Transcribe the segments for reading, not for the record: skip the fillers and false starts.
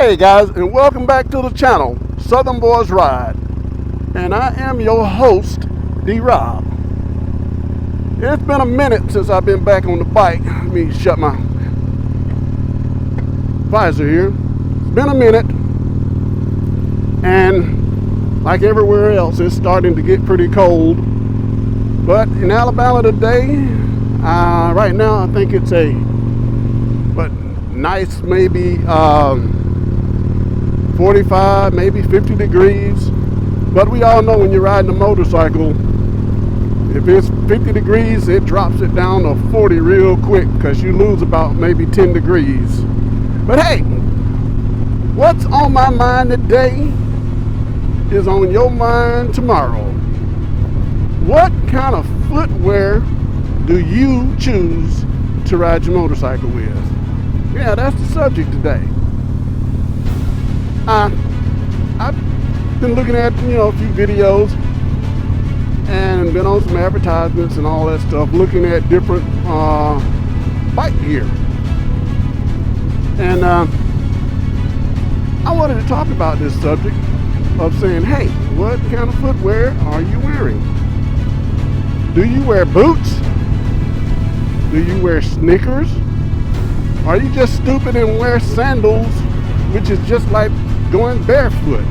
Hey guys, and welcome back to the channel, Southern Boys Ride. And I am your host, D-Rob. It's been a minute since I've been back on the bike. Let me shut my visor here. It's been a minute, and like everywhere else, it's starting to get pretty cold. But in Alabama today, right now, I think it's a nice, maybe 45, maybe 50 degrees. But we all know when you're riding a motorcycle, if it's 50 degrees, it drops it down to 40 real quick because you lose about maybe 10 degrees. But hey, what's on my mind today is on your mind tomorrow. What kind of footwear do you choose to ride your motorcycle with? Yeah, that's the subject today. I've been looking at, a few videos and been on some advertisements and all that stuff, looking at different bike gear. And I wanted to talk about this subject of saying, hey, what kind of footwear are you wearing? Do you wear boots? Do you wear sneakers? Are you just stupid and wear sandals, which is just like going barefoot?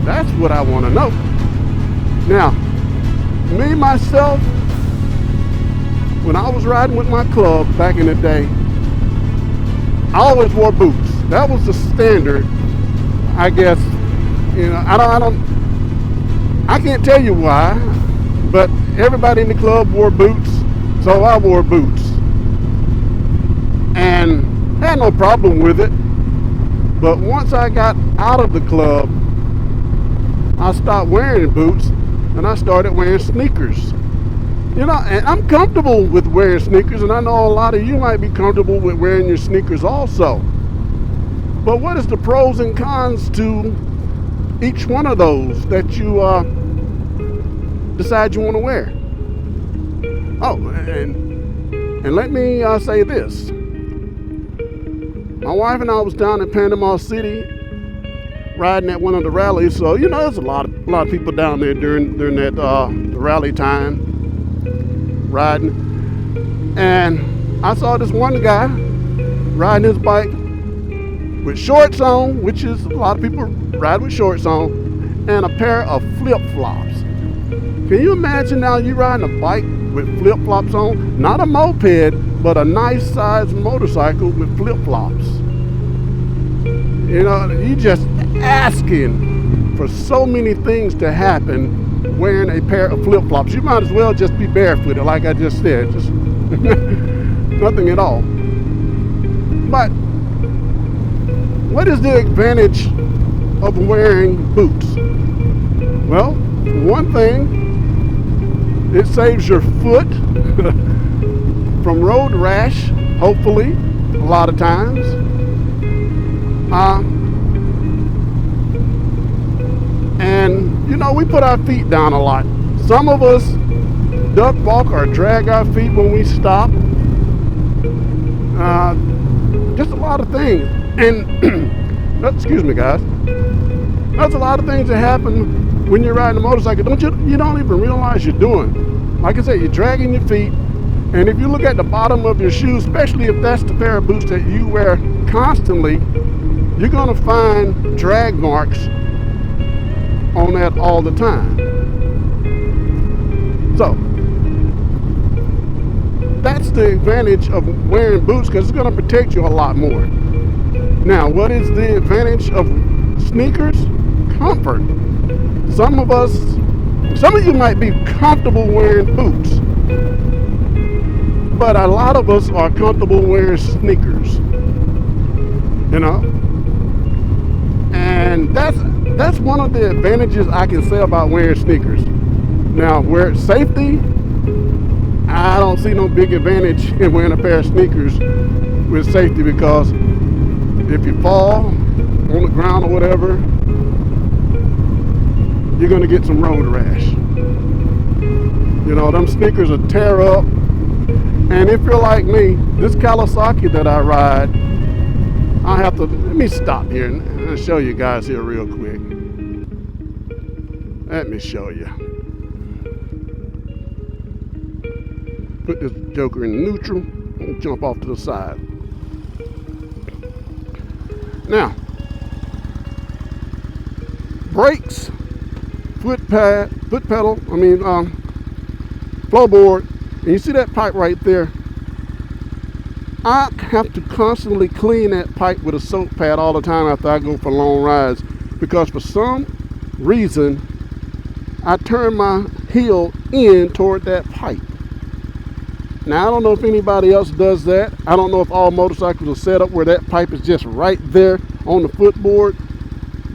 That's what I want to know. Now, me, myself, when I was riding with my club back in the day, I always wore boots. That was the standard, I guess. I can't tell you why, but everybody in the club wore boots, so I wore boots. And I had no problem with it. But once I got out of the club, I stopped wearing boots and I started wearing sneakers. And I'm comfortable with wearing sneakers, and I know a lot of you might be comfortable with wearing your sneakers also. But what is the pros and cons to each one of those that you decide you want to wear? Oh, and let me say this. My wife and I was down in Panama City riding at one of the rallies, so there's a lot of people down there during that the rally time riding. And I saw this one guy riding his bike with shorts on, which is a lot of people ride with shorts on, and a pair of flip-flops. Can you imagine now you riding a bike with flip-flops on? Not a moped, but a nice sized motorcycle with flip-flops. You just asking for so many things to happen wearing a pair of flip-flops. You might as well just be barefooted, like I just said. Just nothing at all. But what is the advantage of wearing boots? Well, one thing, it saves your foot from road rash, hopefully, a lot of times. And we put our feet down a lot. Some of us duck walk or drag our feet when we stop. Just a lot of things. And excuse me, guys. That's a lot of things that happen when you're riding a motorcycle. You don't even realize you're doing. Like I said, you're dragging your feet. And if you look at the bottom of your shoes, especially if that's the pair of boots that you wear constantly, you're going to find drag marks on that all the time. So that's the advantage of wearing boots, because it's going to protect you a lot more. Now, what is the advantage of sneakers? Comfort. Some of you might be comfortable wearing boots, but a lot of us are comfortable wearing sneakers. And that's one of the advantages I can say about wearing sneakers. Now, where safety, I don't see no big advantage in wearing a pair of sneakers with safety, because if you fall on the ground or whatever, you're going to get some road rash. Them sneakers will tear up. And if you're like me, this Kawasaki that I ride I have to, let me stop here and show you guys here real quick. Let me show you. Put this joker in neutral and jump off to the side. Now, brakes, foot pedal, floorboard, and you see that pipe right there? I have to constantly clean that pipe with a soap pad all the time after I go for long rides, because for some reason I turn my heel in toward that pipe. Now I don't know if anybody else does that. I don't know if all motorcycles are set up where that pipe is just right there on the footboard,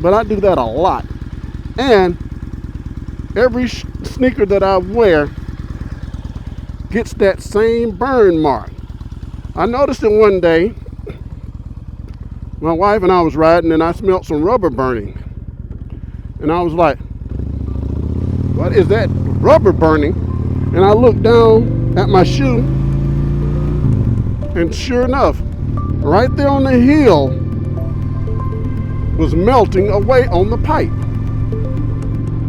but I do that a lot. And every sneaker that I wear gets that same burn mark. I noticed it one day. My wife and I was riding and I smelled some rubber burning. And I was like, what is that rubber burning? And I looked down at my shoe, and sure enough, right there on the heel was melting away on the pipe.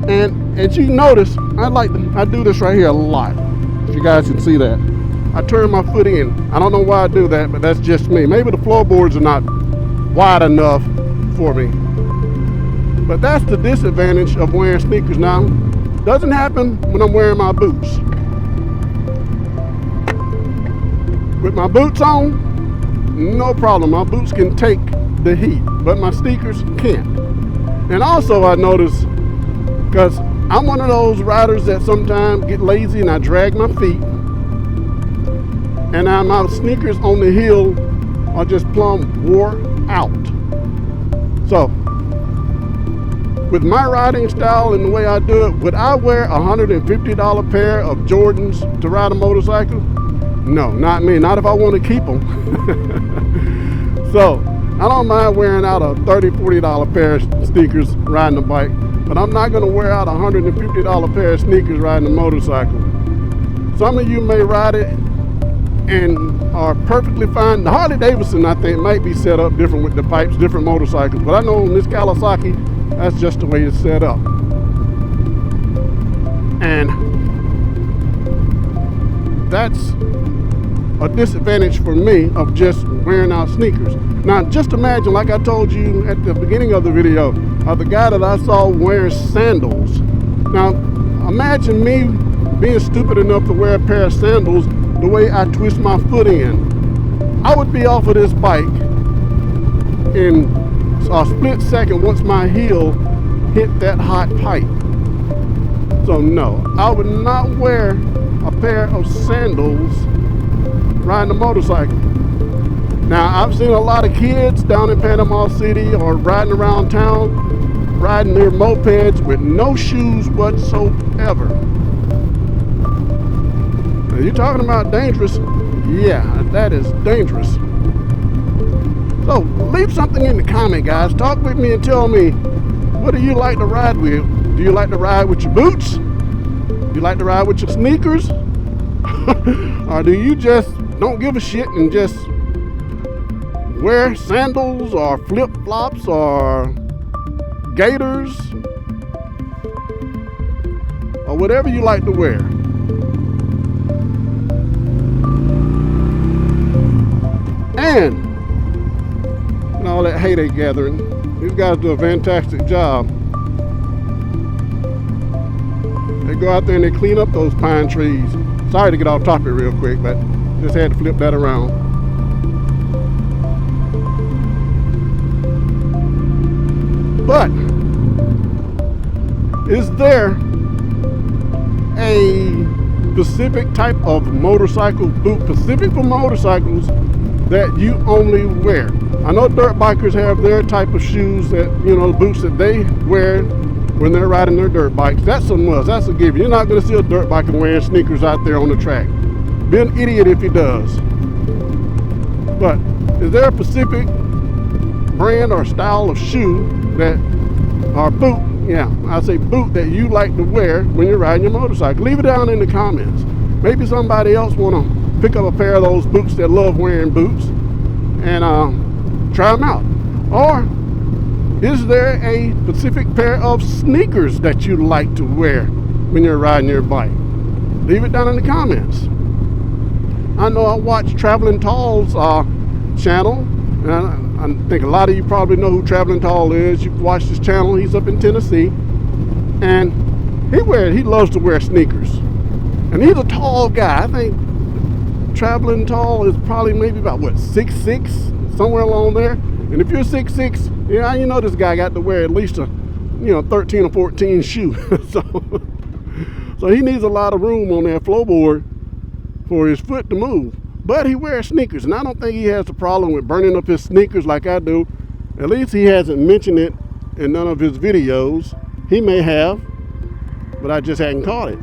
And as you notice, I do this right here a lot, if you guys can see that. I turn my foot in. I don't know why I do that, but that's just me. Maybe the floorboards are not wide enough for me. But that's the disadvantage of wearing sneakers now. Doesn't happen when I'm wearing my boots. With my boots on, no problem. My boots can take the heat, but my sneakers can't. And also I notice, because I'm one of those riders that sometimes get lazy and I drag my feet, and my sneakers on the heel are just plumb wore out. So, with my riding style and the way I do it, would I wear a $150 pair of Jordans to ride a motorcycle? No, not me. Not if I want to keep them. So, I don't mind wearing out a $30, $40 pair of sneakers riding a bike, but I'm not going to wear out a $150 pair of sneakers riding a motorcycle. Some of you may ride it and are perfectly fine. The Harley Davidson, I think, might be set up different with the pipes, different motorcycles, but I know on this Kawasaki, that's just the way it's set up. And that's a disadvantage for me of just wearing out sneakers. Now, just imagine, like I told you at the beginning of the video, the guy that I saw wearing sandals. Now, imagine me being stupid enough to wear a pair of sandals the way I twist my foot in. I would be off of this bike in a split second once my heel hit that hot pipe. So no, I would not wear a pair of sandals riding a motorcycle. Now, I've seen a lot of kids down in Panama City or riding around town, riding their mopeds with no shoes whatsoever. Now, you're talking about dangerous? Yeah, that is dangerous. So, leave something in the comment, guys. Talk with me and tell me, what do you like to ride with? Do you like to ride with your boots? Do you like to ride with your sneakers? Or do you just don't give a shit and just wear sandals or flip-flops or gaiters or whatever you like to wear? And all that hay they gathering, these guys do a fantastic job. They go out there and they clean up those pine trees. Sorry to get off topic real quick, but just had to flip that around. But is there a specific type of motorcycle boot, specific for motorcycles, that you only wear? I know dirt bikers have their type of shoes, that, you know, boots that they wear when they're riding their dirt bikes. That's a must. That's a given. You're not going to see a dirt biker wearing sneakers out there on the track. Be an idiot if he does. But is there a specific brand or style of shoe that, or boot, yeah, I say boot, that you like to wear when you're riding your motorcycle? Leave it down in the comments. Maybe somebody else want to pick up a pair of those boots that love wearing boots, and try them out. Or is there a specific pair of sneakers that you like to wear when you're riding your bike? Leave it down in the comments. I know I watch Traveling Tall's channel, and I think a lot of you probably know who Traveling Tall is. You've watched his channel. He's up in Tennessee, and he loves to wear sneakers. And he's a tall guy. I think Traveling Tall is probably maybe about, what, 6'6", somewhere along there. And if you're 6'6", yeah, you know this guy got to wear at least a, 13 or 14 shoe. So he needs a lot of room on that floorboard for his foot to move. But he wears sneakers, and I don't think he has a problem with burning up his sneakers like I do. At least he hasn't mentioned it in none of his videos. He may have, but I just hadn't caught it.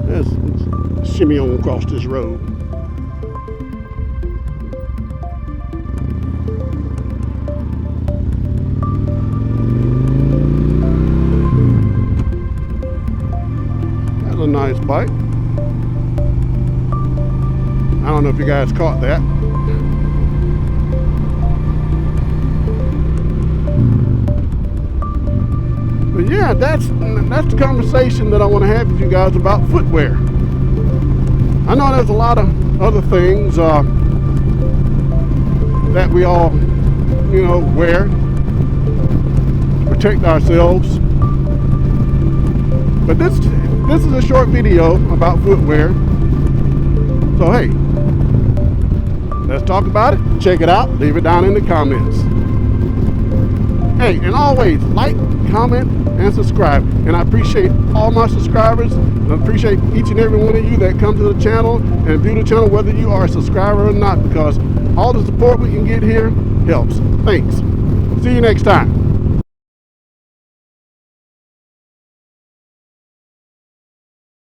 Let's shimmy on across this road. That's a nice bike. I don't know if you guys caught that. But yeah, that's the conversation that I want to have with you guys about footwear. I know there's a lot of other things that we all, wear to protect ourselves. But this is a short video about footwear. So hey, let's talk about it. Check it out. Leave it down in the comments. Hey, and always like, comment, and subscribe. And I appreciate all my subscribers. And I appreciate each and every one of you that come to the channel and view the channel, whether you are a subscriber or not, because all the support we can get here helps. Thanks. See you next time.